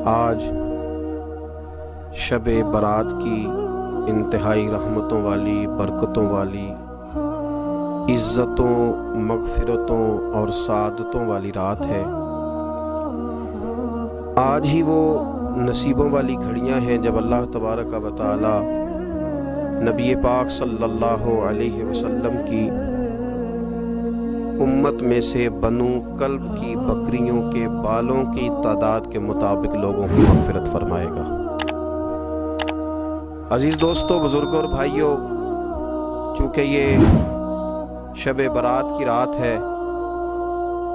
آج شب برات کی انتہائی رحمتوں والی، برکتوں والی، عزتوں، مغفرتوں اور سعادتوں والی رات ہے۔ آج ہی وہ نصیبوں والی گھڑیاں ہیں جب اللہ تبارک و تعالی نبی پاک صلی اللہ علیہ وسلم کی امت میں سے بنو کلب کی بکریوں کے بالوں کی تعداد کے مطابق لوگوں کی مغفرت فرمائے گا۔ عزیز دوستو، بزرگوں اور بھائیوں، چونکہ یہ شب برات کی رات ہے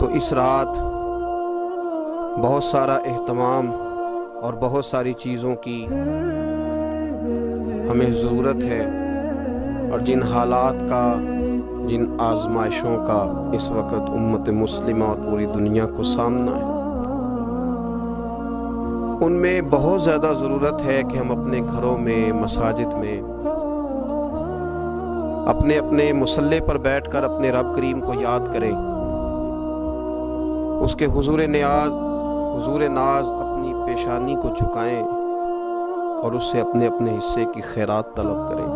تو اس رات بہت سارا اہتمام اور بہت ساری چیزوں کی ہمیں ضرورت ہے، اور جن حالات کا، جن آزمائشوں کا اس وقت امت مسلمہ اور پوری دنیا کو سامنا ہے، ان میں بہت زیادہ ضرورت ہے کہ ہم اپنے گھروں میں، مساجد میں، اپنے اپنے مصلی پر بیٹھ کر اپنے رب کریم کو یاد کریں، اس کے حضور ناز اپنی پیشانی کو جھکائیں اور اس سے اپنے اپنے حصے کی خیرات طلب کریں۔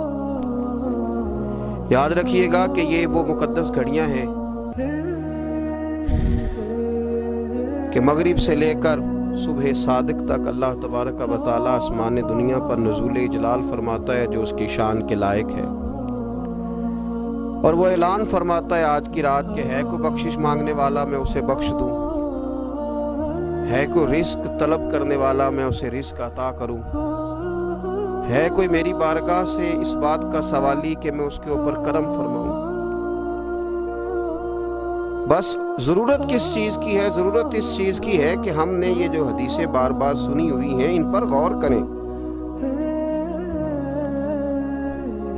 یاد رکھیے گا کہ یہ وہ مقدس گھڑیاں ہیں کہ مغرب سے لے کر صبح صادق تک اللہ تبارک و تعالی آسمان دنیا پر نزول جلال فرماتا ہے جو اس کی شان کے لائق ہے، اور وہ اعلان فرماتا ہے آج کی رات کہ ہے کوئی بخشش مانگنے والا میں اسے بخش دوں، ہے کوئی رزق طلب کرنے والا میں اسے رزق عطا کروں، ہے کوئی میری بارگاہ سے اس بات کا سوالی کہ میں اس کے اوپر کرم فرماؤں۔ بس ضرورت کس چیز کی ہے؟ ضرورت اس چیز کی ہے کہ ہم نے یہ جو حدیثیں بار بار سنی ہوئی ہیں ان پر غور کریں،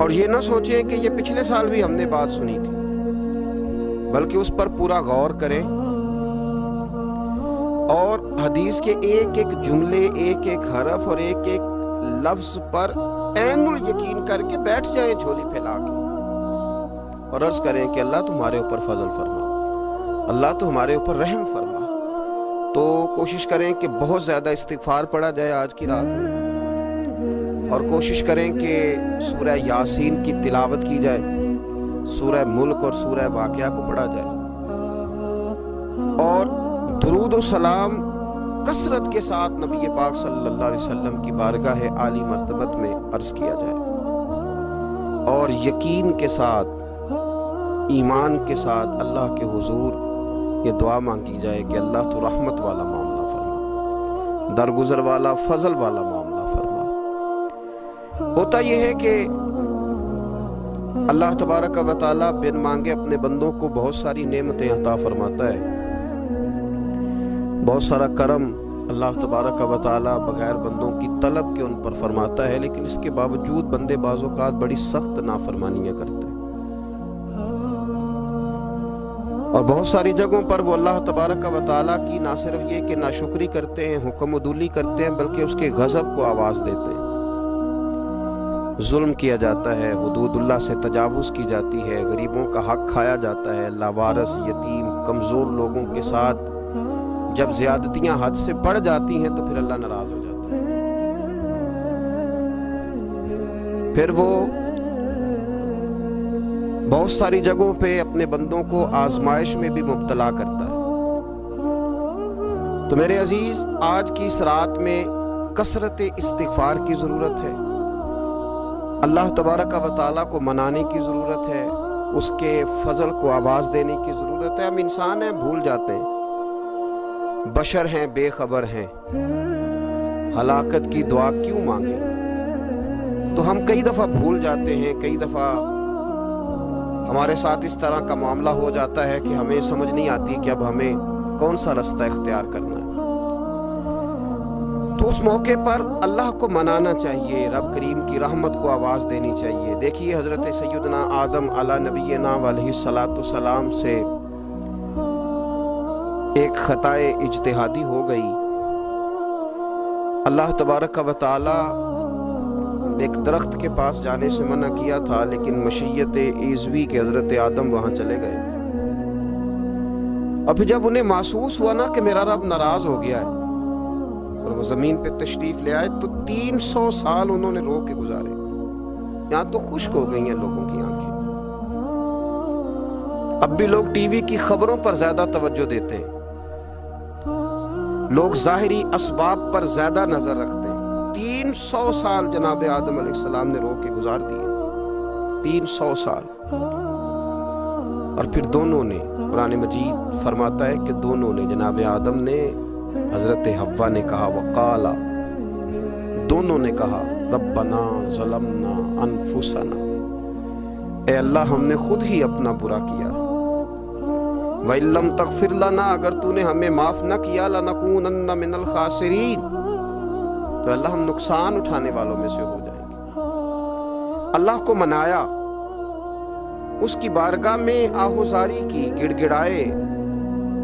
اور یہ نہ سوچیں کہ یہ پچھلے سال بھی ہم نے بات سنی تھی، بلکہ اس پر پورا غور کریں اور حدیث کے ایک ایک جملے، ایک ایک حرف اور ایک ایک لفظ پر عین الیقین کر کے بیٹھ جائیں جھولی پھیلا کے، اور عرض کریں کہ اللہ تمہارے اوپر فضل فرما، اللہ تو ہمارے اوپر رحم فرما۔ تو کوشش کریں کہ بہت زیادہ استغفار پڑھا جائے آج کی رات میں، اور کوشش کریں کہ سورہ یاسین کی تلاوت کی جائے، سورہ ملک اور سورہ واقعہ کو پڑھا جائے، اور درود و سلام کثرت کے ساتھ نبی پاک صلی اللہ علیہ وسلم کی بارگاہ عالی مرتبت میں عرض کیا جائے، اور یقین کے ساتھ، ایمان کے ساتھ اللہ کے حضور یہ دعا مانگی جائے کہ اللہ تو رحمت والا معاملہ فرما، درگزر والا، فضل والا معاملہ فرما۔ ہوتا یہ ہے کہ اللہ تبارک و تعالی بن مانگے اپنے بندوں کو بہت ساری نعمتیں عطا فرماتا ہے، بہت سارا کرم اللہ تبارک و تعالی بغیر بندوں کی طلب کے ان پر فرماتا ہے، لیکن اس کے باوجود بندے بعض اوقات بڑی سخت نافرمانیاں کرتے ہیں، اور بہت ساری جگہوں پر وہ اللہ تبارک و تعالی کی نہ صرف یہ کہ ناشکری کرتے ہیں، حکم عدولی کرتے ہیں، بلکہ اس کے غضب کو آواز دیتے ہیں۔ ظلم کیا جاتا ہے، حدود اللہ سے تجاوز کی جاتی ہے، غریبوں کا حق کھایا جاتا ہے، لاوارث، یتیم، کمزور لوگوں کے ساتھ جب زیادتیاں حد سے بڑھ جاتی ہیں تو پھر اللہ ناراض ہو جاتا ہے، پھر وہ بہت ساری جگہوں پہ اپنے بندوں کو آزمائش میں بھی مبتلا کرتا ہے۔ تو میرے عزیز، آج کی اس رات میں کثرت استغفار کی ضرورت ہے، اللہ تبارک و تعالیٰ کو منانے کی ضرورت ہے، اس کے فضل کو آواز دینے کی ضرورت ہے۔ ہم انسان ہیں، بھول جاتے ہیں، بشر ہیں، بے خبر ہیں، ہلاکت کی دعا کیوں مانگیں؟ تو ہم کئی دفعہ بھول جاتے ہیں، کئی دفعہ ہمارے ساتھ اس طرح کا معاملہ ہو جاتا ہے کہ ہمیں سمجھ نہیں آتی کہ اب ہمیں کون سا رستہ اختیار کرنا ہے۔ تو اس موقع پر اللہ کو منانا چاہیے، رب کریم کی رحمت کو آواز دینی چاہیے۔ دیکھیے حضرت سیدنا آدم علیہ نبینا علیہ السلام سے ایک خطائے اجتہادی ہو گئی، اللہ تبارک و تعالی ایک درخت کے پاس جانے سے منع کیا تھا، لیکن مشیت ایزوی کے حضرت آدم وہاں چلے گئے، اور پھر جب انہیں محسوس ہوا نا کہ میرا رب ناراض ہو گیا ہے اور وہ زمین پہ تشریف لے آئے تو 300 سال انہوں نے رو کے گزارے. یہاں تو خشک ہو گئی ہیں لوگوں کی آنکھیں. اب بھی لوگ ٹی وی کی خبروں پر زیادہ توجہ دیتے ہیں, لوگ ظاہری اسباب پر زیادہ نظر رکھتے ہیں. 300 سال جناب آدم علیہ السلام نے رو کے گزار دیے, 300 سال. اور پھر دونوں نے, قرآن مجید فرماتا ہے کہ دونوں نے, جناب آدم نے, حضرت حوا نے کہا, وقالا, دونوں نے کہا, ربنا ظلمنا انفسنا, اے اللہ ہم نے خود ہی اپنا برا کیا. وَإِن لَّمْ تَغْفِرْ لَنَا, اگر تو نے ہمیں معاف نہ کیا, لَنَكُونَنَّ مِنَ الْخَاسِرِينَ, تو اللہ ہم نقصان اٹھانے والوں میں سے ہو جائیں گے. اللہ کو منایا, اس کی بارگاہ میں آہوزاری کی, گڑ گڑائے,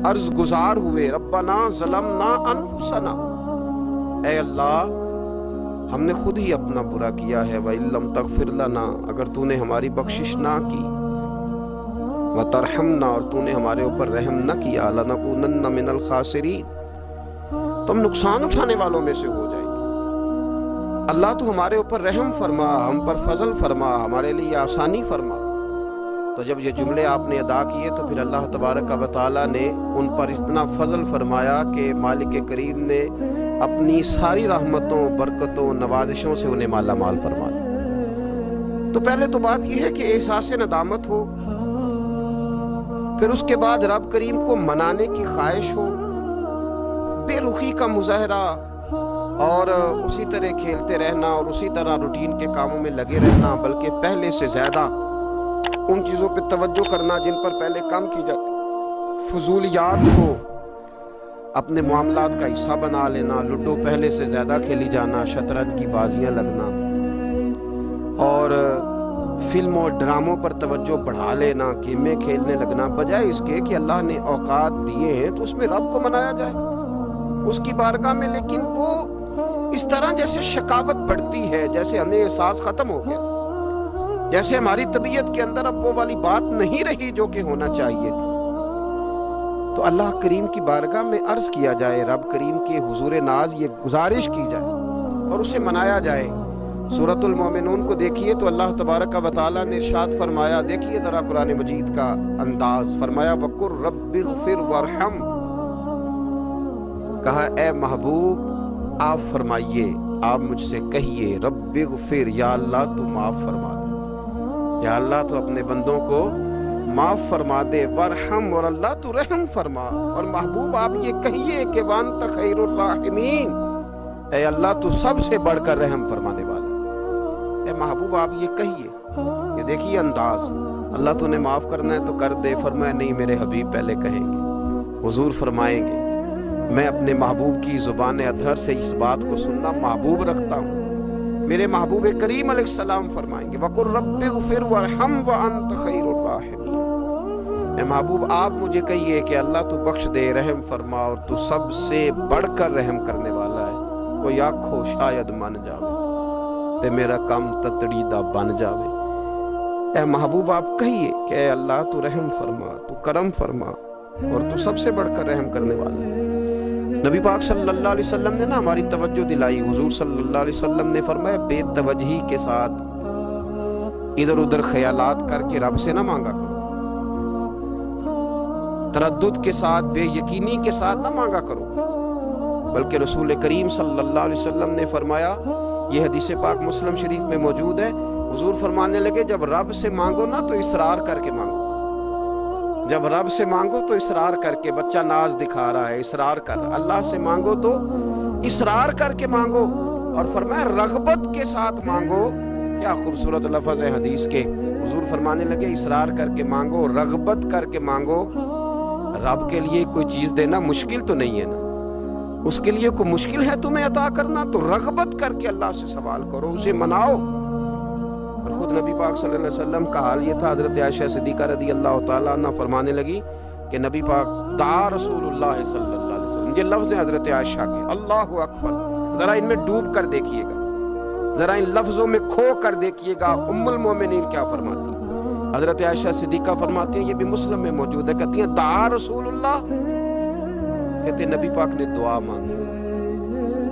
عرض گزار ہوئے, ربنا ظلمنا انفسنا, اے اللہ ہم نے خود ہی اپنا برا کیا ہے. وَإِن لَّمْ تَغْفِرْ لَنَا, اگر تو نے ہماری بخشش نہ کی, وَتَرْحَمْنَا, اور تو نے ہمارے اوپر رحم نہ کیا, لَنَكُونَنَّ مِنَ الْخَاسِرِينَ, تو ہم نقصان اٹھانے والوں میں سے ہو جائیں گے. اللہ تو ہمارے اوپر رحم فرما, ہم پر فضل فرما, ہمارے لیے آسانی فرما. تو جب یہ جملے آپ نے ادا کیے تو پھر اللہ تبارک و تعالیٰ نے ان پر اتنا فضل فرمایا کہ مالک کریم نے اپنی ساری رحمتوں, برکتوں, نوازشوں سے انہیں مالا مال فرما دیا. تو پہلے تو بات یہ ہے کہ احساس ندامت ہو, پھر اس کے بعد رب کریم کو منانے کی خواہش ہو, بے رخی کا مظاہرہ, اور اسی طرح کھیلتے رہنا اور اسی طرح روٹین کے کاموں میں لگے رہنا, بلکہ پہلے سے زیادہ ان چیزوں پہ توجہ کرنا جن پر پہلے کام کی جاتی, فضولیات کو اپنے معاملات کا حصہ بنا لینا, لوڈو پہلے سے زیادہ کھیلی جانا, شطرنج کی بازیاں لگنا, اور فلموں اور ڈراموں پر توجہ بڑھا لینا, گیمیں کھیلنے لگنا, بجائے اس کے کہ اللہ نے اوقات دیے ہیں تو اس میں رب کو منایا جائے اس کی بارگاہ میں. لیکن وہ اس طرح جیسے شکاوت بڑھتی ہے, جیسے ہمیں احساس ختم ہو گیا, جیسے ہماری طبیعت کے اندر اب وہ والی بات نہیں رہی جو کہ ہونا چاہیے تھی. تو اللہ کریم کی بارگاہ میں عرض کیا جائے, رب کریم کے حضور ناز یہ گزارش کی جائے اور اسے منایا جائے. سورۃ المومنون کو دیکھیے تو اللہ تبارک و تعالیٰ نے ارشاد فرمایا, دیکھیے ذرا قرآن مجید کا انداز, فرمایا وَقُلْ رَبِّ اغْفِرْ وَارْحَمْ, کہا اے محبوب آپ فرمائیے, آپ مجھ سے کہیے, رب اغفر, یا اللہ تو معاف فرما دے, یا اللہ تو اپنے بندوں کو معاف فرما دے, ورحم, اور اللہ تو رحم فرما. اور محبوب آپ یہ کہیے کہ وانت خیر الراحمین, اے اللہ تو سب سے بڑھ کر رحم فرمانے والا. اے محبوب آپ یہ کہیے. یہ دیکھیے انداز, اللہ تو نے معاف کرنا ہے تو کر دے, فرمایا نہیں میرے حبیب پہلے کہیں گے, حضور فرمائیں گے. میں اپنے محبوب کی زبان اطہر سے اس بات کو سننا محبوب رکھتا ہوں. میرے محبوب کریم علیہ السلام فرمائیں گے, وَقُلْ رَبِّ اغْفِرْ وَارْحَمْ وَأَنْتَ خَيْرُ الرَّاحِمِينَ, اے محبوب آپ مجھے کہیے کہ اللہ تو بخش دے, رحم فرما, اور تو سب سے بڑھ کر رحم کرنے والا ہے. کوئی آنکھو شاید من جاوے تے میرا کم تتڑی دا بن جاوے. اے محبوب آپ کہیے کہ اے اللہ تو رحم فرما, تو کرم فرما, اور تو سب سے بڑھ کر رحم کرنے والا ہے. نبی پاک صلی اللہ علیہ وسلم نے نا ہماری توجہ دلائی. حضور صلی اللہ علیہ وسلم نے فرمایا بے توجہی کے ساتھ ادھر ادھر خیالات کر کے رب سے نہ مانگا کرو, تردد کے ساتھ, بے یقینی کے ساتھ نہ مانگا کرو, بلکہ رسول کریم صلی اللہ علیہ وسلم نے فرمایا, یہ حدیث پاک مسلم شریف میں موجود ہے, حضور فرمانے لگے جب رب سے مانگو نا تو اصرار کر کے مانگو. جب رب سے مانگو تو اصرار کر کے, بچہ ناز دکھا رہا ہے اصرار کر, اللہ سے مانگو تو اصرار کر کے مانگو. اور فرمایا رغبت کے ساتھ مانگو. کیا خوبصورت لفظ ہے حدیث کے. حضور فرمانے لگے اصرار کر کے مانگو, رغبت کر کے مانگو. رب کے لیے کوئی چیز دینا مشکل تو نہیں ہے نا, اس کے لیے کوئی مشکل ہے تمہیں عطا کرنا, تو رغبت کر کے اللہ سے سوال کرو, اسے مناؤ. اور خود نبی پاک صلی اللہ علیہ وسلم کا حال یہ تھا. حضرت عائشہ صدیقہ رضی اللہ تعالیٰ عنہ فرمانے لگی کہ نبی پاک دعا رسول اللہ صلی اللہ علیہ وسلم, یہ لفظ ہیں حضرت عائشہ کے, اللہ اکبر. ذرا ان میں ڈوب کر دیکھیے گا, ذرا ان لفظوں میں کھو کر دیکھیے گا ام المومنین کیا فرماتی ہیں. حضرت عائشہ صدیقہ فرماتی ہیں, یہ بھی مسلم میں موجود ہے, کہتی ہیں دعا رسول اللہ, کہتے ہیں نبی پاک نے دعا مانگی.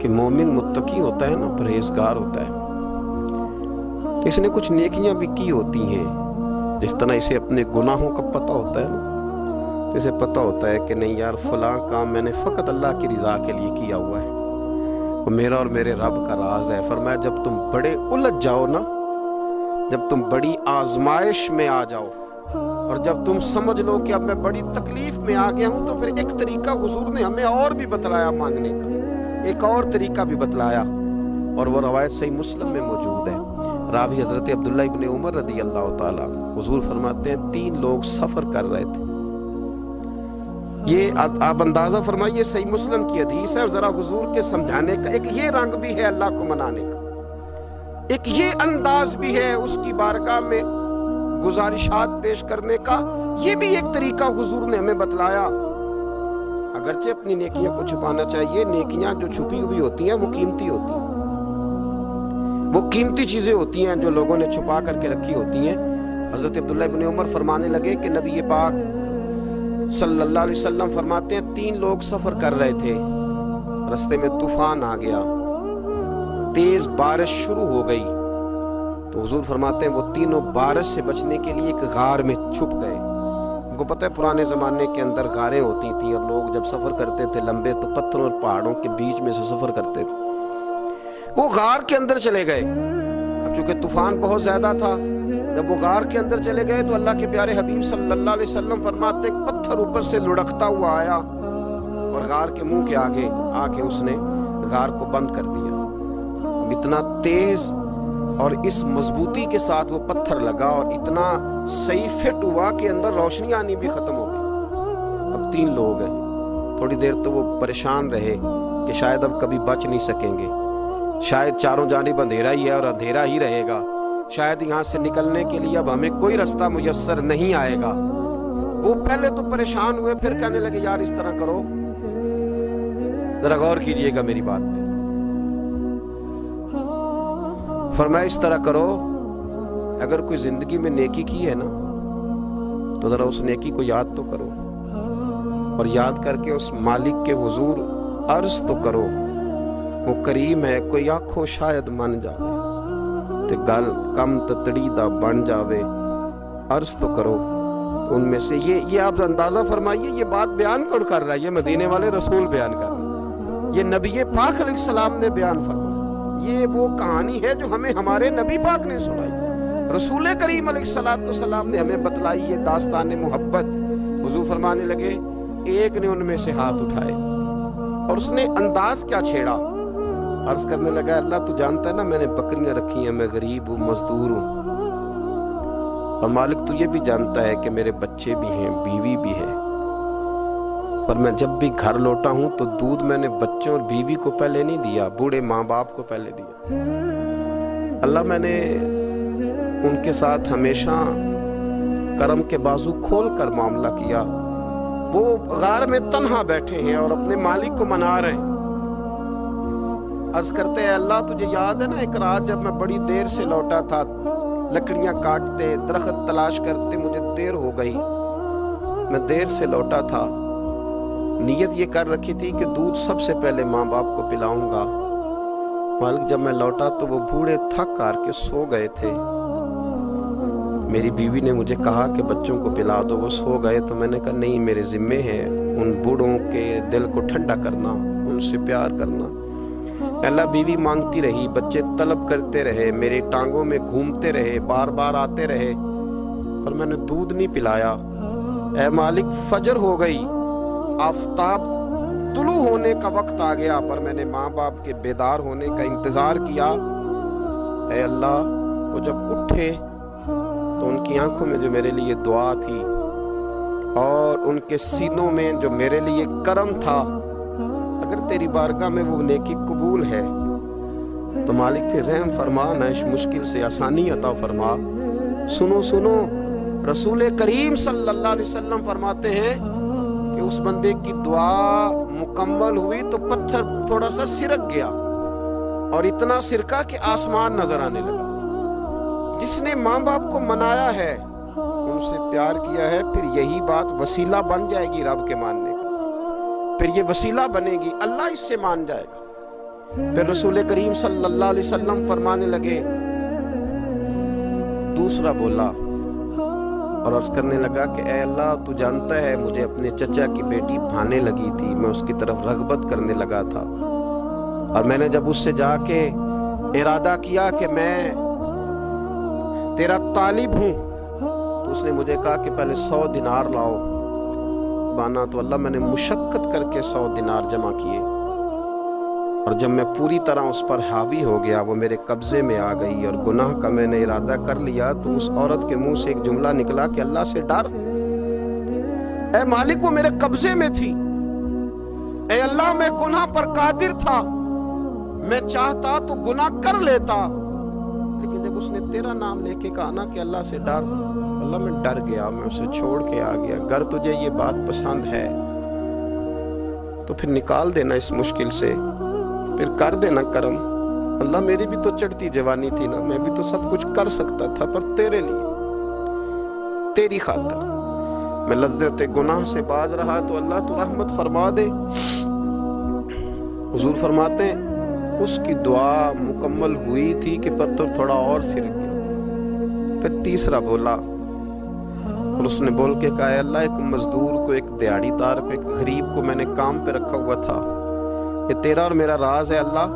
کہ مومن متقی ہوتا ہے نا، پرہیزگار ہوتا ہے، تو اس نے کچھ نیکیاں بھی کی ہوتی ہیں، جس طرح اسے اپنے گناہوں کا پتہ ہوتا ہے نا، تو اسے پتہ ہوتا ہے کہ نہیں یار فلاں کام میں نے فقط اللہ کی رضا کے لیے کیا ہوا ہے، وہ میرا اور میرے رب کا راز ہے۔ فرمایا جب تم بڑے الجھ جاؤ نا، جب تم بڑی آزمائش میں آ جاؤ، اور جب تم سمجھ لو کہ اب میں بڑی تکلیف میں آ گیا ہوں، تو پھر ایک طریقہ حضور نے ہمیں اور بھی بتلایا مانگنے کا، ایک اور طریقہ بھی بتلایا، اور وہ روایت صحیح مسلم میں موجود ہے۔ راوی حضرت عبداللہ ابن عمر رضی اللہ تعالیٰ، حضور فرماتے ہیں 3 لوگ سفر کر رہے تھے۔ یہ آپ اندازہ فرمائیے، صحیح مسلم کی حدیث ہے، اور ذرا حضور کے سمجھانے کا ایک یہ رنگ بھی ہے اللہ کو منانے کا، ایک یہ انداز بھی ہے اس کی بارگاہ میں گزارشات پیش کرنے کا، یہ بھی ایک طریقہ حضور نے ہمیں بتلایا۔ اگرچہ اپنی نیکیوں کو چھپانا چاہیے، نیکیاں جو چھپی ہوئی ہوتی ہیں وہ قیمتی ہوتی ہیں، وہ قیمتی چیزیں ہوتی ہیں جو لوگوں نے چھپا کر کے رکھی ہوتی ہیں۔ حضرت عبداللہ ابن عمر فرمانے لگے کہ نبی پاک صلی اللہ علیہ وسلم فرماتے ہیں 3 لوگ سفر کر رہے تھے، رستے میں طوفان آ گیا، تیز بارش شروع ہو گئی، تو حضور فرماتے ہیں وہ تینوں بارش سے بچنے کے لیے ایک غار میں چھپ گئے۔ ان کو پتہ ہے پرانے زمانے کے اندر غاریں ہوتی تھیں، اور لوگ جب سفر کرتے تھے لمبے تو پتھروں اور پہاڑوں کے بیچ میں سے سفر کرتے تھے۔ وہ غار کے اندر چلے گئے، اب چونکہ طوفان بہت زیادہ تھا، جب وہ غار کے اندر چلے گئے تو اللہ کے پیارے حبیب صلی اللہ علیہ وسلم فرماتے ہیں پتھر اوپر سے لڑکتا ہوا آیا، اور غار کے منہ کے آگے آ کے اس نے غار کو بند کر دیا۔ اتنا تیز اور اس مضبوطی کے ساتھ وہ پتھر لگا، اور اتنا صحیح فٹ ہوا کہ اندر روشنی آنی بھی ختم ہو گئی۔ اب 3 لوگ ہیں، تھوڑی دیر تو وہ پریشان رہے کہ شاید اب کبھی بچ نہیں سکیں گے، شاید چاروں جانب اندھیرا ہی ہے اور اندھیرا ہی رہے گا، شاید یہاں سے نکلنے کے لیے اب ہمیں کوئی رستہ میسر نہیں آئے گا۔ وہ پہلے تو پریشان ہوئے، پھر کہنے لگے یار اس طرح کرو، ذرا غور کیجئے گا میری بات پہ۔ فرمایا اس طرح کرو، اگر کوئی زندگی میں نیکی کی ہے نا تو ذرا اس نیکی کو یاد تو کرو، اور یاد کر کے اس مالک کے حضور عرض تو کرو، وہ کریم ہے، کوئی آنکھوں شاید من جاوے تے گل کم تتڑی دا بن جاوے، عرض تو کرو۔ ان میں سے یہ آپ اندازہ فرمائیے، یہ بات بیان کون کر رہا ہے؟ یہ مدینے والے رسول بیان کر رہے ہیں، یہ نبی پاک علیہ السلام نے بیان فرمایا۔ یہ وہ کہانی ہے جو ہمیں ہمارے نبی پاک نے سنائی، رسول کریم علیہ السلام نے ہمیں بتلائی، یہ داستان محبت۔ حضور فرمانے لگے ایک نے ان میں سے ہاتھ اٹھائے، اور اس نے انداز کیا چھیڑا، عرض کرنے لگا اللہ تو جانتا ہے نا میں نے بکریاں رکھی ہیں، میں غریب ہوں، مزدور ہوں، اور مالک تو یہ بھی جانتا ہے کہ میرے بچے بھی ہیں، بیوی بھی ہے، پر میں جب بھی گھر لوٹا ہوں تو دودھ میں نے بچوں اور بیوی کو پہلے نہیں دیا، بوڑھے ماں باپ کو پہلے دیا۔ اللہ میں نے ان کے ساتھ ہمیشہ کرم کے بازو کھول کر معاملہ کیا، وہ غار میں تنہا بیٹھے ہیں اور اپنے مالک کو منا رہے ہیں۔ عرض کرتے ہیں اللہ تجھے یاد ہے نا ایک رات جب میں بڑی دیر سے لوٹا تھا، لکڑیاں کاٹتے، درخت تلاش کرتے، مجھے دیر ہو گئی، میں دیر سے لوٹا تھا، نیت یہ کر رکھی تھی کہ دودھ سب سے پہلے ماں باپ کو پلاؤں گا، مالک جب میں لوٹا تو وہ بوڑھے تھک کر کے سو گئے تھے، میری بیوی نے مجھے کہا کہ بچوں کو پلا دو، وہ سو گئے، تو میں نے کہا نہیں میرے ذمے ہے ان بوڑھوں کے دل کو ٹھنڈا کرنا، ان سے پیار کرنا۔ اللہ بیوی مانگتی رہی، بچے طلب کرتے رہے، میری ٹانگوں میں گھومتے رہے، بار بار آتے رہے، پر میں نے دودھ نہیں پلایا۔ اے مالک فجر ہو گئی، آفتاب طلوع ہونے کا وقت آ گیا، پر میں نے ماں باپ کے بیدار ہونے کا انتظار کیا۔ اے اللہ وہ جب اٹھے تو ان کی آنکھوں میں جو میرے لیے دعا تھی اور ان کے سینوں میں جو میرے لیے کرم تھا، اگر تیری بارگاہ میں وہ نیکی قبول ہے تو مالک پھر رحم فرما، نہ اس مشکل سے آسانی عطا فرما۔ سنو سنو، رسول کریم صلی اللہ علیہ وسلم فرماتے ہیں کہ اس بندے کی دعا مکمل ہوئی تو پتھر تھوڑا سا سرک گیا، اور اتنا سرکا کہ آسمان نظر آنے لگا۔ جس نے ماں باپ کو منایا ہے، ان سے پیار کیا ہے، پھر یہی بات وسیلہ بن جائے گی رب کے ماننے کا، پھر یہ وسیلہ بنے گی، اللہ اس سے مان جائے گا۔ پھر رسول کریم صلی اللہ علیہ وسلم فرمانے لگے، دوسرا بولا اور عرض کرنے لگا کہ اے اللہ تو جانتا ہے مجھے اپنے چچا کی بیٹی بھانے لگی تھی، میں اس کی طرف رغبت کرنے لگا تھا، اور میں نے جب اس سے جا کے ارادہ کیا کہ میں تیرا طالب ہوں تو اس نے مجھے کہا کہ پہلے 100 دینار لاؤ بانا، تو اللہ میں نے مشقت کر کے 100 دینار جمع کیے، اور جب میں پوری طرح اس پر حاوی ہو گیا وہ میرے قبضے میں آ گئی اور گناہ کا میں نے ارادہ کر لیا، تو اس عورت کے منہ سے ایک جملہ نکلا کہ اللہ سے ڈر، اے مالک وہ میرے قبضے میں تھی، اے اللہ میں گناہ پر قادر تھا، میں چاہتا تو گناہ کر لیتا، لیکن جب اس نے تیرا نام لے کے کہا نا کہ اللہ سے ڈر، اللہ میں ڈر گیا، میں اسے چھوڑ کے آ گیا۔ اگر تجھے یہ بات پسند ہے تو پھر نکال دینا اس مشکل سے، پھر کر دینا کرم، اللہ میری بھی تو چڑھتی جوانی تھی نا، میں بھی تو سب کچھ کر سکتا تھا، پر تیرے لیے تیری خاطر میں لذت گناہ سے باز رہا، تو اللہ تو رحمت فرما دے۔ حضور فرماتے ہیں اس کی دعا مکمل ہوئی تھی کہ پتھر تھوڑا اور سرک گیا۔ پھر تیسرا بولا اور اس نے بول کے کہا، اے اللہ ایک مزدور کو، ایک دیہڑی دار کو، ایک غریب کو میں نے کام پہ رکھا ہوا تھا، یہ تیرا اور میرا راز ہے اللہ،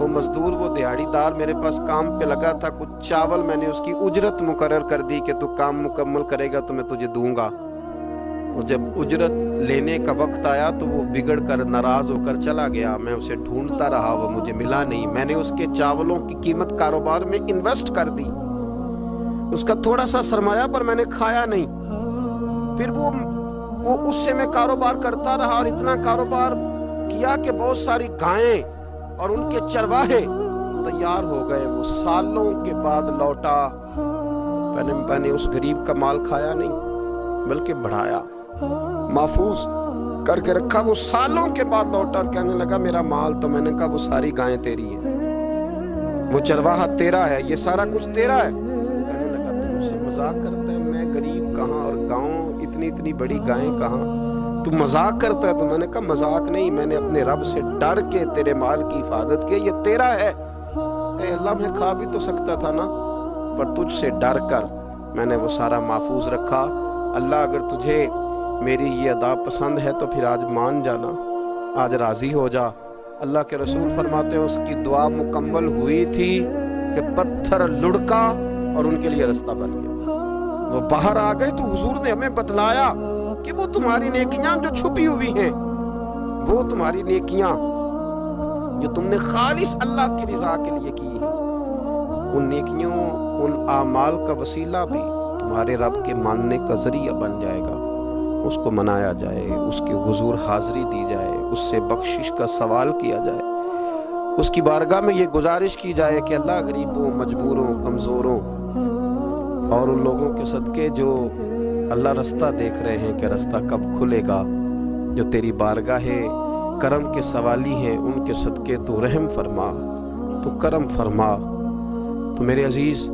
وہ مزدور وہ دیہڑی دار میرے پاس کام پہ لگا تھا، کچھ چاول میں نے اس کی اجرت مقرر کر دی کہ تو کام مکمل کرے گا تو میں تجھے دوں گا، اور جب اجرت لینے کا وقت آیا تو وہ بگڑ کر ناراض ہو کر چلا گیا، میں اسے ڈھونڈتا رہا، وہ مجھے ملا نہیں، میں نے اس کے چاولوں کی قیمت کاروبار میں انویسٹ کر دی، اس کا تھوڑا سا سرمایہ پر میں نے کھایا نہیں، پھر وہ اس سے میں کاروبار کرتا رہا اور اتنا کاروبار کیا کہ بہت ساری گائیں اور ان کے چرواہے تیار ہو گئے، وہ سالوں کے بعد لوٹا، میں نے اس غریب کا مال کھایا نہیں بلکہ بڑھایا، محفوظ کر کے رکھا، وہ سالوں کے بعد لوٹا اور کہنے لگا میرا مال، تو میں نے کہا وہ ساری گائیں تیری ہیں، وہ چرواہا تیرا ہے، یہ سارا کچھ تیرا ہے، کہنے لگا تم مجھ سے مذاق کرتا ہے، میں غریب کہاں اور گاؤں اتنی بڑی گائیں کہاں، تو مذاق کرتا ہے، تو میں نے کہا مذاق نہیں، میں نے اپنے رب سے ڈر کے تیرے مال کی حفاظت کی، یہ تیرا ہے، اے اللہ میں کھا بھی تو سکتا تھا نا، پر تجھ سے ڈر کر میں نے وہ سارا محفوظ رکھا۔ اللہ اگر تجھے میری یہ ادا پسند ہے تو پھر آج مان جانا، آج راضی ہو جا۔ اللہ کے رسول فرماتے ہیں اس کی دعا مکمل ہوئی تھی کہ پتھر لڑکا اور ان کے لیے رستہ بن گیا، وہ باہر آ گئے، تو حضور نے ہمیں بتلایا کہ وہ تمہاری نیکیاں جو چھپی ہوئی ہیں، وہ تمہاری نیکیاں جو تم نے خالص اللہ کی رضا کے لیے کی ہیں، ان نیکیوں، ان اعمال کا وسیلہ بھی تمہارے رب کے ماننے کا ذریعہ بن جائے گا، اس کو منایا جائے، اس کے حضور حاضری دی جائے، اس سے بخشش کا سوال کیا جائے، اس کی بارگاہ میں یہ گزارش کی جائے کہ اللہ غریبوں، مجبوروں، کمزوروں اور ان لوگوں کے صدقے جو اللہ رستہ دیکھ رہے ہیں کہ رستہ کب کھلے گا، جو تیری بارگاہ کرم کے سوالی ہیں، ان کے صدقے تو رحم فرما، تو کرم فرما۔ تو میرے عزیز،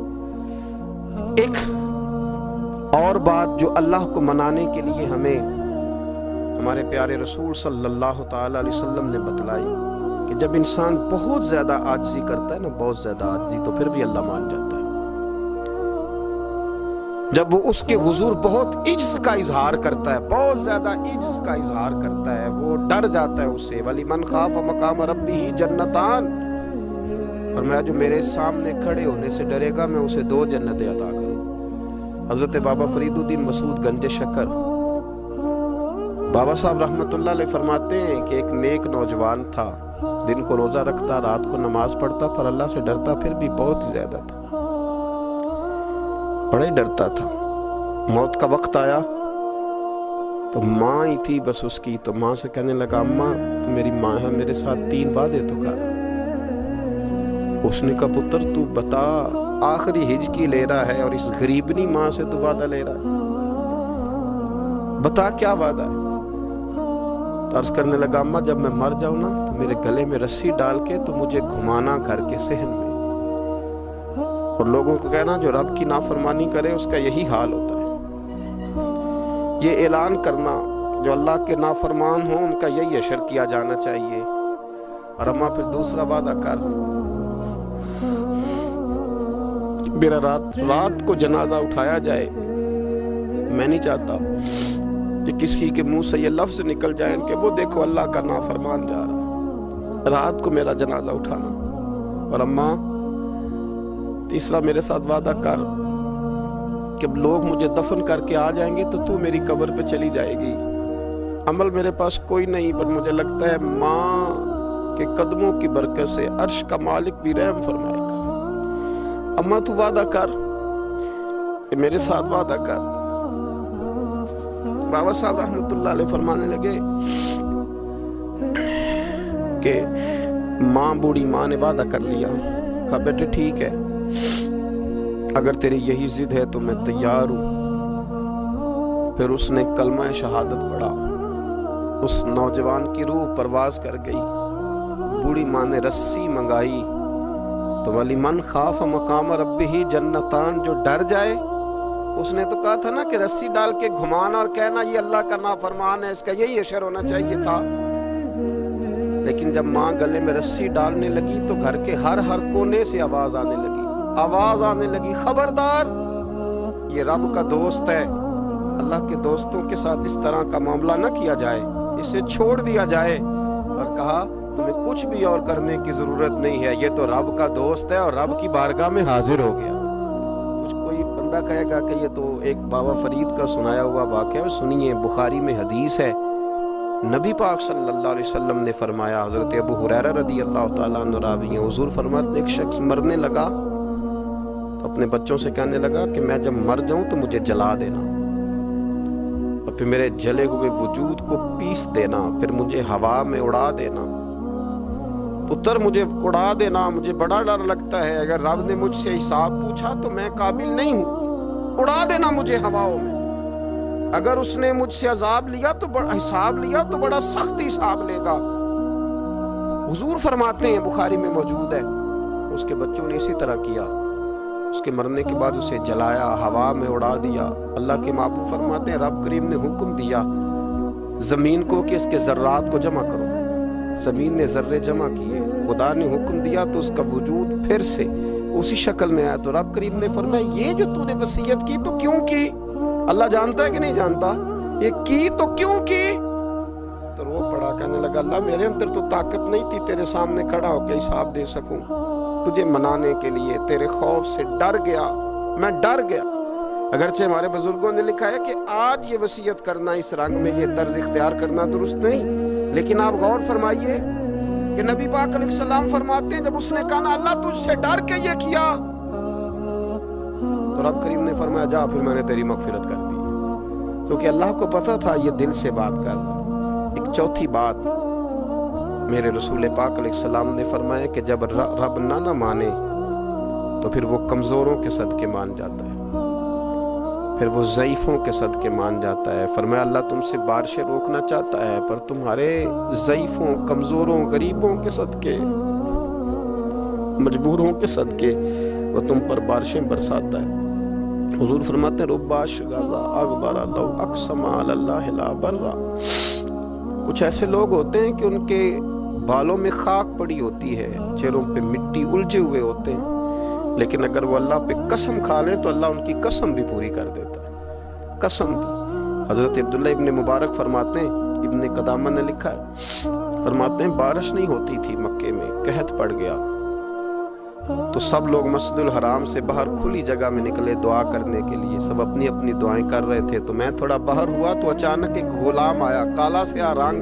ایک اور بات جو اللہ کو منانے کے لیے ہمیں ہمارے پیارے رسول صلی اللہ تعالی علیہ وسلم نے بتلائی کہ جب انسان بہت زیادہ عاجزی کرتا ہے نا، بہت زیادہ عاجزی، تو پھر بھی اللہ مان جاتا ہے۔ جب وہ اس کے حضور بہت عجز کا اظہار کرتا ہے، بہت زیادہ عجز کا اظہار کرتا ہے، وہ ڈر جاتا ہے اس سے، وَلِمَنْ خَافَ مَقَامَ رَبِّهِ جَنَّتَانِ، اور میں جو میرے سامنے کھڑے ہونے سے ڈرے گا میں اسے 2 جنتیں عطا کروں۔ حضرت بابا فرید الدین مسعود گنج شکر بابا صاحب رحمت اللہ علیہ فرماتے ہیں کہ ایک نیک نوجوان تھا، دن کو روزہ رکھتا، رات کو نماز پڑھتا، پر اللہ سے ڈرتا پھر بھی بہت ہی زیادہ تھا، بڑا ہی ڈرتا تھا۔ موت کا وقت آیا تو ماں ہی تھی بس اس کی، تو ماں سے کہنے لگا اماں تو میری ماں ہے، میرے ساتھ 3 وعدے تو کر۔ اس نے کہا پتر تو بتا، آخری ہج کی لے رہا ہے اور اس غریبنی ماں سے تو وعدہ لے رہا ہے، بتا کیا وعدہ ہے؟ تو عرض کرنے لگا اماں جب میں مر جاؤں نا تو میرے گلے میں رسی ڈال کے تو مجھے گھمانا گھر کے صحن میں، اور لوگوں کو کہنا جو رب کی نافرمانی کرے اس کا یہی حال ہوتا ہے، یہ اعلان کرنا جو اللہ کے نافرمان ہوں ان کا یہی اشر کیا جانا چاہیے، اور اماں پھر دوسرا وعدہ کر، میرا رات کو جنازہ اٹھایا جائے، میں نہیں چاہتا کہ کسی کے منہ سے یہ لفظ نکل جائے کہ وہ دیکھو اللہ کا نافرمان جا رہا، رات کو میرا جنازہ اٹھانا۔ اور اماں تیسرا میرے ساتھ وعدہ کر کہ لوگ مجھے دفن کر کے آ جائیں گے تو میری قبر پہ چلی جائے گی، عمل میرے پاس کوئی نہیں، پر مجھے لگتا ہے ماں کے قدموں کی برکت سے عرش کا مالک بھی رحم فرمائے گا۔ اماں تو وعدہ کر کہ میرے ساتھ وعدہ کر۔ بابا صاحب رحمۃ اللہ علیہ فرمانے لگے کہ ماں بوڑھی ماں نے وعدہ کر لیا، کہا بیٹے ٹھیک ہے، اگر تیری یہی ضد ہے تو میں تیار ہوں۔ پھر اس نے کلمہ شہادت پڑھا، اس نوجوان کی روح پرواز کر گئی، بوڑھی ماں نے رسی منگائی تو ولی من خاف مقام ربہ جنتان، جو ڈر جائے، اس نے تو کہا تھا نا کہ رسی ڈال کے گھمانا اور کہنا یہ اللہ کا نافرمان ہے، اس کا یہی اشر ہونا چاہیے تھا۔ لیکن جب ماں گلے میں رسی ڈالنے لگی تو گھر کے ہر کونے سے آواز آنے لگی، خبردار یہ رب کا دوست ہے، اللہ کے دوستوں کے ساتھ اس طرح کا معاملہ نہ کیا جائے، اسے چھوڑ دیا جائے۔ اور کہا تمہیں کچھ بھی اور کرنے کی ضرورت نہیں ہے، یہ تو رب کا دوست ہے اور رب کی بارگاہ میں حاضر ہو گیا۔ کچھ کوئی بندہ کہے گا کہ یہ تو ایک بابا فرید کا سنایا ہوا واقعہ ہے، سنیے، بخاری میں حدیث ہے، نبی پاک صلی اللہ علیہ وسلم نے فرمایا، حضرت ابو ہریرہ رضی اللہ تعالیٰ عنہ راوی ہیں، حضور فرماتے ایک شخص مرنے لگا تو اپنے بچوں سے کہنے لگا کہ میں جب مر جاؤں تو مجھے جلا دینا، اور پھر میرے جلے ہوئے وجود کو پیس دینا، پھر مجھے ہوا میں اڑا دینا، پتر مجھے اڑا دینا، مجھے بڑا ڈر لگتا ہے، اگر رب نے مجھ سے حساب پوچھا تو میں قابل نہیں ہوں، اڑا دینا مجھے ہواؤں میں، اگر اس نے مجھ سے عذاب لیا تو حساب لیا تو بڑا سخت حساب لے گا۔ حضور فرماتے ہیں، بخاری میں موجود ہے، اس کے بچوں نے اسی طرح کیا، اس کے مرنے کے بعد اسے جلایا، ہوا میں اڑا دیا۔ اللہ کے محبوب فرماتے ہیں رب کریم نے حکم دیا زمین کو کہ اس کے ذرات کو جمع کرو، زمین نے ذرے جمع کیے، خدا نے حکم دیا تو اس کا وجود پھر سے اسی شکل میں آیا، تو رب کریم نے فرمایا یہ جو تو نے وصیت کی تو کیوں کی؟ اللہ جانتا ہے کہ نہیں جانتا؟ یہ کی تو کیوں کی؟ تو رو پڑا، کہنے لگا اللہ میرے اندر تو طاقت نہیں تھی تیرے سامنے کھڑا ہو کے حساب دے سکوں، تجھے منانے کے لیے تیرے خوف سے ڈر گیا، میں ڈر گیا۔ اگرچہ ہمارے بزرگوں نے لکھا ہے کہ آج یہ وصیت کرنا اس رنگ میں، یہ طرز اختیار کرنا درست نہیں، لیکن آپ غور فرمائیے کہ نبی پاک علیہ السلام فرماتے ہیں جب اس نے کہا نا اللہ تجھ سے ڈر کے یہ کیا، تو رب کریم نے فرمایا جا پھر میں نے تیری مغفرت کر دی، کیونکہ اللہ کو پتا تھا یہ دل سے بات کر رہا۔ ایک چوتھی بات میرے رسول پاک علیہ السلام نے فرمایا کہ جب رب نہ مانے تو پھر وہ کمزوروں کے صدقے مان جاتا ہے، پھر وہ ضعیفوں کے صدقے مان جاتا ہے۔ فرمایا اللہ تم سے بارشیں روکنا چاہتا ہے پر تمہارے ضعیفوں، کمزوروں، غریبوں کے صدقے، مجبوروں کے صدقے وہ تم پر بارشیں برساتا ہے۔ حضور فرماتے ہیں رب اشغاظ اغبر لو اقسم علی اللہ لا برا، کچھ ایسے لوگ ہوتے ہیں کہ ان کے بالوں میں خاک پڑی ہوتی ہے، چہروں پہ مٹی الجھے ہوئے ہوتے ہیں، لیکن اگر وہ اللہ پہ قسم کھا لیں تو اللہ ان کی قسم بھی پوری کر دیتا ہے، قسم بھی۔ حضرت عبداللہ ابن مبارک فرماتے ہیں، ابن قدامہ نے لکھا ہے، فرماتے ہیں بارش نہیں ہوتی تھی مکے میں، قحط پڑ گیا تو سب لوگ مسجد الحرام سے باہر کھلی جگہ میں نکلے دعا کرنے کے لیے، سب اپنی اپنی دعائیں کر رہے تھے، تو میں تھوڑا باہر ہوا تو اچانک ایک غلام آیا، کالا سیاہ رنگ،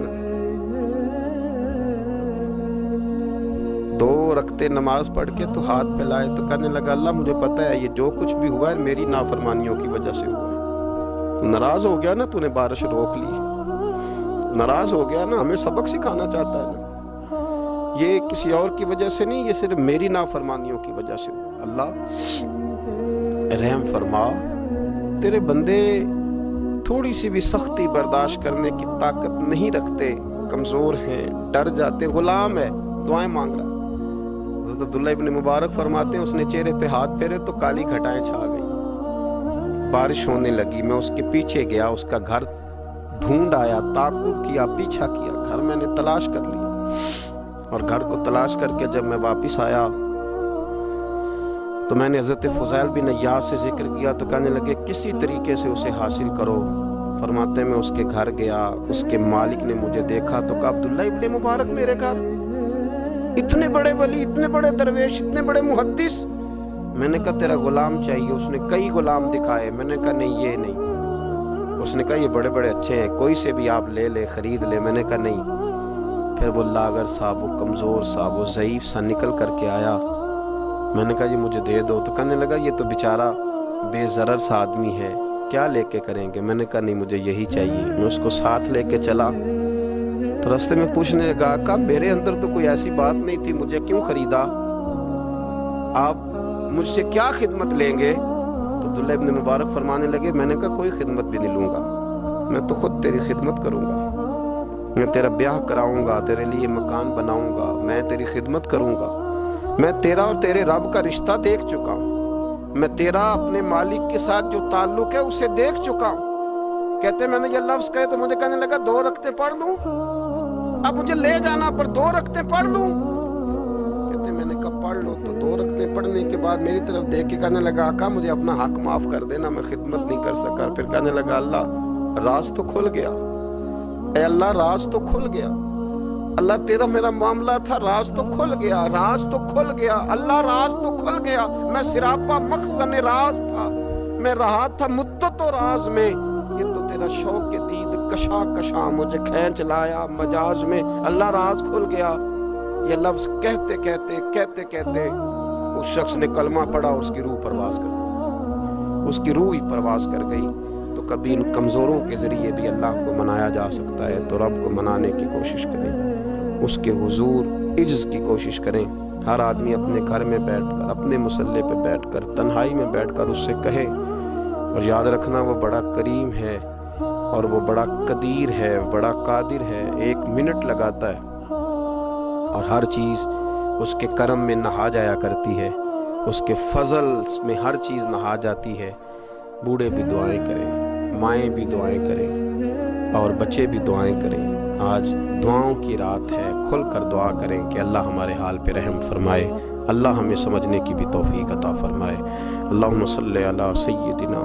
2 رکعتیں نماز پڑھ کے تو ہاتھ پھیلائے تو کہنے لگا اللہ مجھے پتہ ہے یہ جو کچھ بھی ہوا ہے میری نافرمانیوں کی وجہ سے ہوا ہے، تو ناراض ہو گیا نا، تو نے بارش روک لی، ناراض ہو گیا نا، ہمیں سبق سکھانا چاہتا ہے نا، یہ کسی اور کی وجہ سے نہیں، یہ صرف میری نافرمانیوں کی وجہ سے ہوا۔ اللہ رحم فرما، تیرے بندے تھوڑی سی بھی سختی برداشت کرنے کی طاقت نہیں رکھتے، کمزور ہیں، ڈر جاتے، غلام ہے، دعائیں مانگ رہا۔ حضرت عبداللہ ابن مبارک فرماتے ہیں اس نے چہرے پہ ہاتھ پھیرے تو کالی گھٹائیں چھا گئیں، بارش ہونے لگی، میں اس کے پیچھے گیا، اس کا گھر ڈھونڈ آیا، تعقب کیا، پیچھا کیا، گھر میں نے تلاش کر لیا، اور گھر کو تلاش کر کے جب میں واپس آیا تو میں نے حضرت فضیل بن عیاض سے ذکر کیا تو کہنے لگے کسی طریقے سے اسے حاصل کرو۔ فرماتے میں اس کے گھر گیا، اس کے مالک نے مجھے دیکھا تو کہا عبداللہ ابن مبارک میرے گھر، اتنے بڑے ولی، اتنے بڑے درویش، اتنے بڑے محدث۔ میں نے کہا تیرا غلام چاہیے۔ اس نے کئی غلام دکھائے، میں نے کہا نہیں یہ نہیں۔ اس نے کہا یہ بڑے بڑے اچھے ہیں، کوئی سے بھی آپ لے لے، خرید لے۔ میں نے کہا نہیں۔ پھر وہ لاغر سا، وہ کمزور سا، وہ ضعیف سا نکل کر کے آیا۔ میں نے کہا یہ مجھے دے دو تو کہنے لگا یہ تو بیچارہ بے ضرر سا آدمی ہے، کیا لے کے کریں گے؟ میں نے کہا نہیں مجھے یہی چاہیے۔ میں اس کو ساتھ لے کے چلا تو راستے میں پوچھنے لگا کہ میرے اندر تو کوئی ایسی بات نہیں تھی، مجھے کیوں خریدا؟ آپ مجھ سے کیا خدمت لیں گے؟ تو عبداللہ ابن مبارک فرمانے لگے میں نے کہا کوئی خدمت بھی نہیں لوں گا، میں تو خود تیری خدمت کروں گا، میں تیرا بیاہ کراؤں گا، تیرے لیے مکان بناؤں گا، میں تیری خدمت کروں گا۔ میں تیرا اور تیرے رب کا رشتہ دیکھ چکا ہوں، میں تیرا اپنے مالک کے ساتھ جو تعلق ہے اسے دیکھ چکا ہوں۔ کہتے میں نے یہ لفظ کہے تو مجھے کہنے لگا 2 رکعتیں پڑھ لوں؟ اب مجھے لے جانا پر 2 رکعتیں پڑھ لوں؟ کہتے میں نے کہا پڑھ لو۔ تو 2 رکعتیں پڑھنے کے بعد میری طرف دیکھ کے کہنے لگا آقا مجھے اپنا حق معاف کر دینا، میں خدمت نہیں کر سکا۔ پھر کہنے لگا اللہ راز تو کھل گیا، اے اللہ راز تو کھل گیا، اللہ تیرا میرا معاملہ تھا، راز تو کھل گیا، راز تو کھل گیا، اللہ راز تو کھل گیا۔ میں سراپا مخزن راز تھا، میں رہا تھا مدت و راز میں، یہ تو تیرا شوق دید کشا کشا مجھے کھینچ لایا مجاز میں، اللہ راز کھل گیا۔ یہ لفظ کہتے کہتے اس شخص نے کلمہ پڑھا اور اس کی روح پرواز کر گئی، اس کی روح ہی پرواز کر گئی۔ تو کبھی ان کمزوروں کے ذریعے بھی اللہ کو منایا جا سکتا ہے، تو رب کو منانے کی کوشش کریں، اس کے حضور عجز کی کوشش کریں۔ ہر آدمی اپنے گھر میں بیٹھ کر، اپنے مصلے پہ بیٹھ کر، تنہائی میں بیٹھ کر اس سے کہے، اور یاد رکھنا وہ بڑا کریم ہے اور وہ بڑا قدیر ہے، بڑا قادر ہے، 1 منٹ لگاتا ہے اور ہر چیز اس کے کرم میں نہا جایا کرتی ہے، اس کے فضل میں ہر چیز نہا جاتی ہے۔ بوڑھے بھی دعائیں کریں، مائیں بھی دعائیں کریں اور بچے بھی دعائیں کریں۔ آج دعاؤں کی رات ہے، کھل کر دعا کریں کہ اللہ ہمارے حال پہ رحم فرمائے، اللہ ہمیں سمجھنے کی بھی توفیق عطا فرمائے۔ اللہم صلی علی سیدنا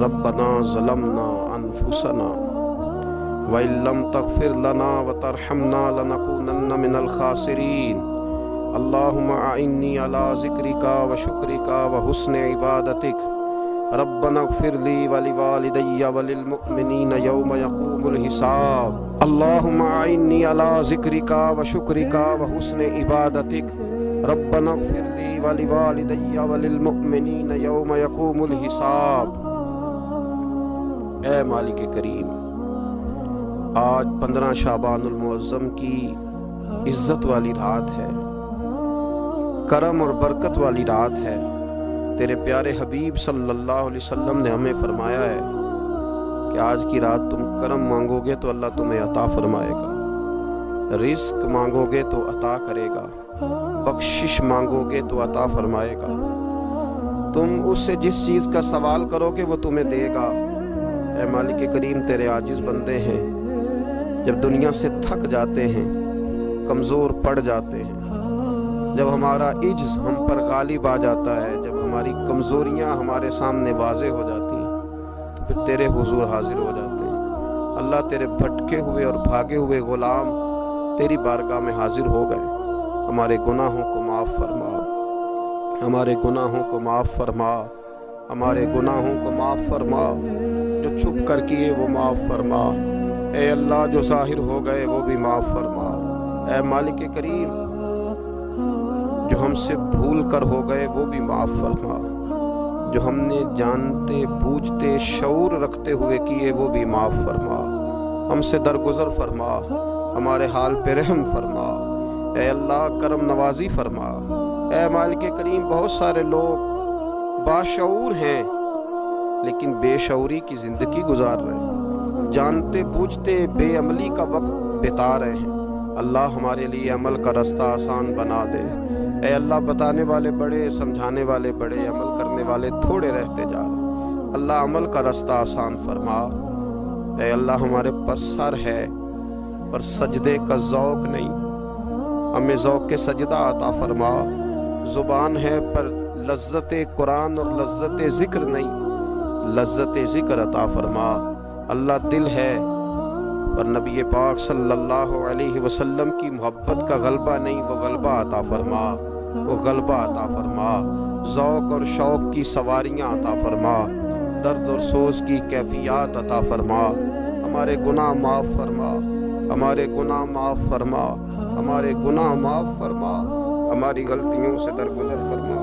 ربنا ظلمنا انفسنا وَإِن لَّمْ تَغْفِرْ لَنَا وَتَرْحَمْنَا لَنَكُونَنَّ مِنَ الْخَاسِرِينَ اللہم اعنی علی ذکرک وشکرک وحسن عبادتک ربنا اغفر لی ولوالدی وللمؤمنین یوم یقوم الحساب اللہم اعنی علی ذکرک وشکرک وحسن عبادتک ربنا اغفر لی ولوالدی وللمؤمنین یوم یقوم الحساب۔ اے مالک کریم، آج 15 شعبان المعظم کی عزت والی رات ہے، کرم اور برکت والی رات ہے۔ تیرے پیارے حبیب صلی اللہ علیہ وسلم نے ہمیں فرمایا ہے کہ آج کی رات تم کرم مانگو گے تو اللہ تمہیں عطا فرمائے گا، رزق مانگو گے تو عطا کرے گا، بخشش مانگو گے تو عطا فرمائے گا، تم اس سے جس چیز کا سوال کرو گے وہ تمہیں دے گا۔ اے مالک کریم، تیرے عاجز بندے ہیں، جب دنیا سے تھک جاتے ہیں، کمزور پڑ جاتے ہیں، جب ہمارا عجز ہم پر غالب آ جاتا ہے، جب ہماری کمزوریاں ہمارے سامنے واضح ہو جاتی ہیں، تو پھر تیرے حضور حاضر ہو جاتے ہیں۔ اللہ تیرے بھٹکے ہوئے اور بھاگے ہوئے غلام تیری بارگاہ میں حاضر ہو گئے۔ ہمارے گناہوں کو معاف فرما، ہمارے گناہوں کو معاف فرما، ہمارے گناہوں کو معاف فرما، جو چھپ کر کیے وہ معاف فرما، اے اللہ جو ظاہر ہو گئے وہ بھی معاف فرما۔ اے مالک کریم، جو ہم سے بھول کر ہو گئے وہ بھی معاف فرما، جو ہم نے جانتے بوجھتے شعور رکھتے ہوئے کیے وہ بھی معاف فرما، ہم سے درگزر فرما، ہمارے حال پہ رحم فرما، اے اللہ کرم نوازی فرما۔ اے مالک کریم، بہت سارے لوگ باشعور ہیں لیکن بے شعوری کی زندگی گزار رہے ہیں، جانتے بوجھتے بے عملی کا وقت بتا رہے ہیں۔ اللہ ہمارے لیے عمل کا رستہ آسان بنا دے۔ اے اللہ، بتانے والے بڑے، سمجھانے والے بڑے، عمل کرنے والے تھوڑے رہتے جا رہے۔ اللہ عمل کا رستہ آسان فرما۔ اے اللہ، ہمارے پاس سر ہے پر سجدے کا ذوق نہیں، ہمیں ذوق سجدہ عطا فرما۔ زبان ہے پر لذت قرآن اور لذت ذکر نہیں، لذت ذکر عطا فرما۔ اللہ دل ہے پر نبی پاک صلی اللہ علیہ وسلم کی محبت کا غلبہ نہیں، وہ غلبہ عطا فرما، وہ غلبہ عطا فرما۔ ذوق اور شوق کی سواریاں عطا فرما، درد اور سوز کی کیفیات عطا فرما۔ ہمارے گناہ معاف فرما، ہمارے گناہ معاف فرما، ہمارے گناہ معاف فرما، ہماری غلطیوں سے درگزر فرما،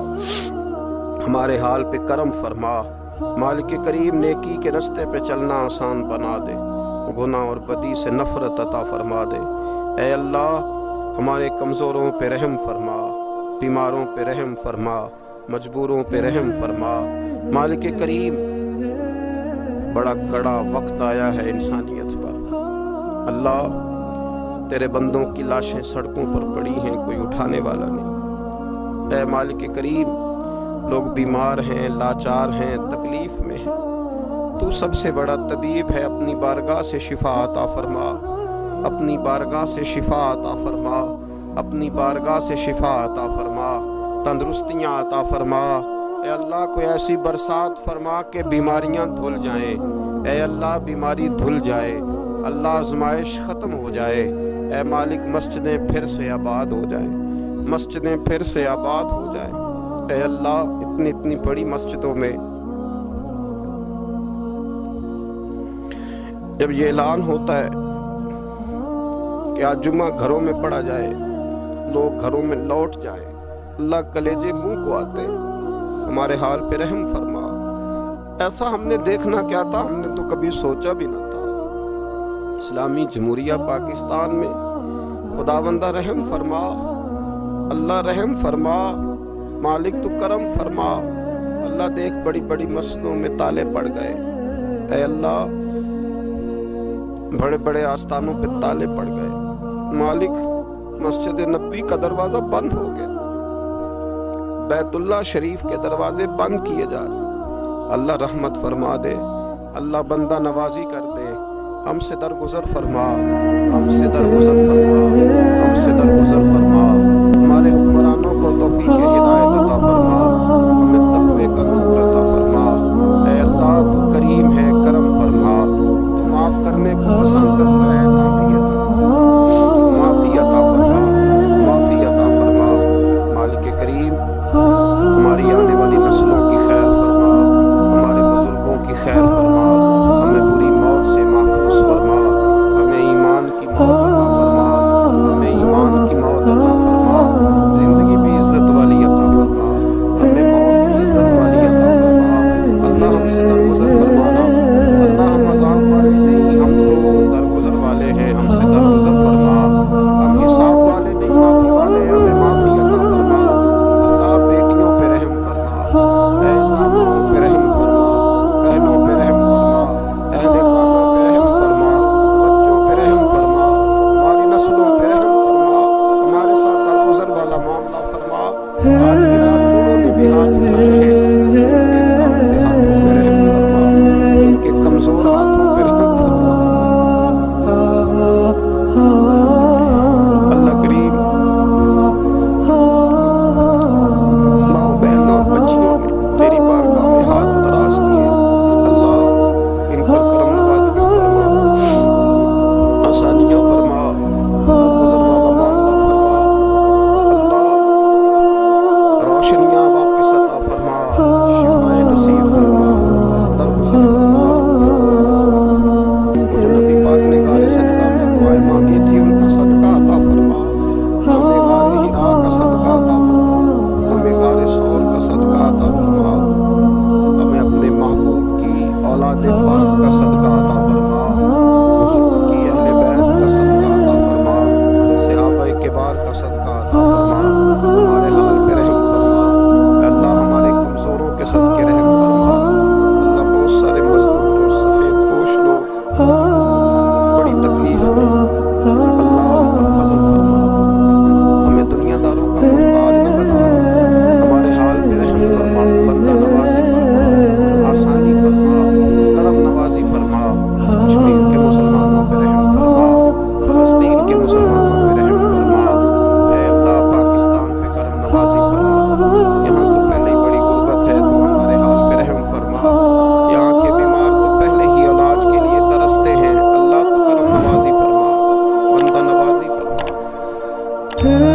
ہمارے حال پہ کرم فرما۔ مالک کریم نیکی کے رستے پہ چلنا آسان بنا دے، گناہ اور بدی سے نفرت عطا فرما دے۔ اے اللہ ہمارے کمزوروں پہ رحم فرما، بیماروں پہ رحم فرما، مجبوروں پہ رحم فرما۔ مالک کریم بڑا کڑا وقت آیا ہے انسانیت پر، اللہ تیرے بندوں کی لاشیں سڑکوں پر پڑی ہیں، کوئی اٹھانے والا نہیں۔ اے مالک کریم لوگ بیمار ہیں، لاچار ہیں، تکلیف میں ہیں، تو سب سے بڑا طبیب ہے، اپنی بارگاہ سے شفا عطا فرما، اپنی بارگاہ سے شفا عطا فرما، اپنی بارگاہ سے شفا عطا فرما، تندرستیاں عطا فرما۔ اے اللہ کوئی ایسی برسات فرما کہ بیماریاں دھل جائیں، اے اللہ بیماری دھل جائے، اللہ آزمائش ختم ہو جائے۔ اے مالک مسجدیں پھر سے آباد ہو جائیں، مسجدیں پھر سے آباد ہو جائیں۔ اے اللہ اتنی بڑی مسجدوں میں جب یہ اعلان ہوتا ہے کہ آج جمعہ گھروں میں پڑھا جائے، لوگ گھروں میں لوٹ جائے، اللہ کلیجے منہ کو آتے، ہمارے حال پہ رحم فرما۔ ایسا ہم نے دیکھنا کیا تھا، ہم نے تو کبھی سوچا بھی نہ تھا۔ اسلامی جمہوریہ پاکستان میں خداوندہ رحم فرما، اللہ رحم فرما، مالک تو کرم فرما۔ اللہ دیکھ بڑی بڑی مسجدوں میں تالے پڑ گئے، اے اللہ بڑے بڑے آستانوں پہ تالے پڑ گئے، مالک مسجد نبوی کا دروازہ بند ہو گیا، بیت اللہ شریف کے دروازے بند کیے جا رہے۔ اللہ رحمت فرما دے، اللہ بندہ نوازی کر دے، ہم سے درگزر فرما، ہم سے درگزر فرما، ہم سے درگزر فرما۔ ہمارے حکمرانوں کو توفیق ہدایت عطا فرما، ہمیں تقوی کا نور عطا فرما۔ اے اللہ تو کریم ہے، کرم فرما، تو معاف کرنے کو پسند کرتا ہے، معافی عطا فرما، معافی عطا فرما۔ مالک کریم ہماری آنے والی نسلوں کی خیر فرما، ہمارے بزرگوں کی خیر فرما، ہمیں بری موت سے محفوظ فرما، ہمیں ایمان کی موت عطا فرما، ہمیں ایمان کی موت عطا فرما، زندگی بھی عزت والی عطا فرما، ہمیں موت بھی عزت والی عطا فرما۔ اللہ ہم سے درگزر فرمانا، اللہ ہم عذاب والے نہیں، ہم تو درگزر والے ہیں، ہم سے درگزر فرما۔ ہم حساب والے نہیں، معافی والے ہیں، ہمیں معافی عطا فرما۔ اللہ بیٹیوں پہ رحم فرما، اے اللہ ماؤں پہ رحم فرما، بہنوں پہ رحم فرما، اہل خانوں پہ رحم فرما، بچوں پہ رحم فرما، ہماری نسلوں پہ رحم فرما، ہمارے ساتھ درگزر والا معاملہ فرما۔ آج کی رات بوڑھوں نے بھی ہاتھ اٹھائے ہیں، ان کامتے ہاتھوں پہ رحم فرما، ان کے کمزور ہاتھوں پہ رحم فرما۔ اللہ کریم ماؤں بہنوں اور بچیوں نے تیری بارگاہ میں ہاتھ دراز کیے، اللہ ان پر کرم نوازیاں فرما، آسانیاں فرما، درگزر والا معاملہ فرما۔ اللہ روشنیاں واپس عطا فرما، شفائے نصیب فرما، درگزر فرما۔ جو نبی پاک نے غار سجدہ میں دعائیں مانگی تھی ان کا صدقہ عطا فرما، ہمیں غار ہرا کا صدقہ عطا فرما، ہمیں غار ثور کا صدقہ عطا فرما، ہمیں اپنے محبوب کی اولاد پاک کا صدقہ عطا فرما، حضور کی اہل بیت کا صدقہ عطا فرما، صحابہ کبار کا صدقہ عطا فرما۔ ہمارے حال پہ رحم فرما، اللہ ہمارے کمزوروں کے صدقے رحم فرما۔ اللہ بہت سارے مزدور اور سفید پوش لوگ بڑی تکلیف میں، اللہ ان پر فضل فرما، ہمیں دنیا داروں کا محتاج نہ بنا، ہمارے حال پہ رحم فرما، بندہ نوازی فرما، آسانی فرما، کرم نوازی فرما۔ کشمیر کے مسلمانوں پہ رحم فرما، فلسطین کے مسلمانوں پہ رحم فرما۔ اے کے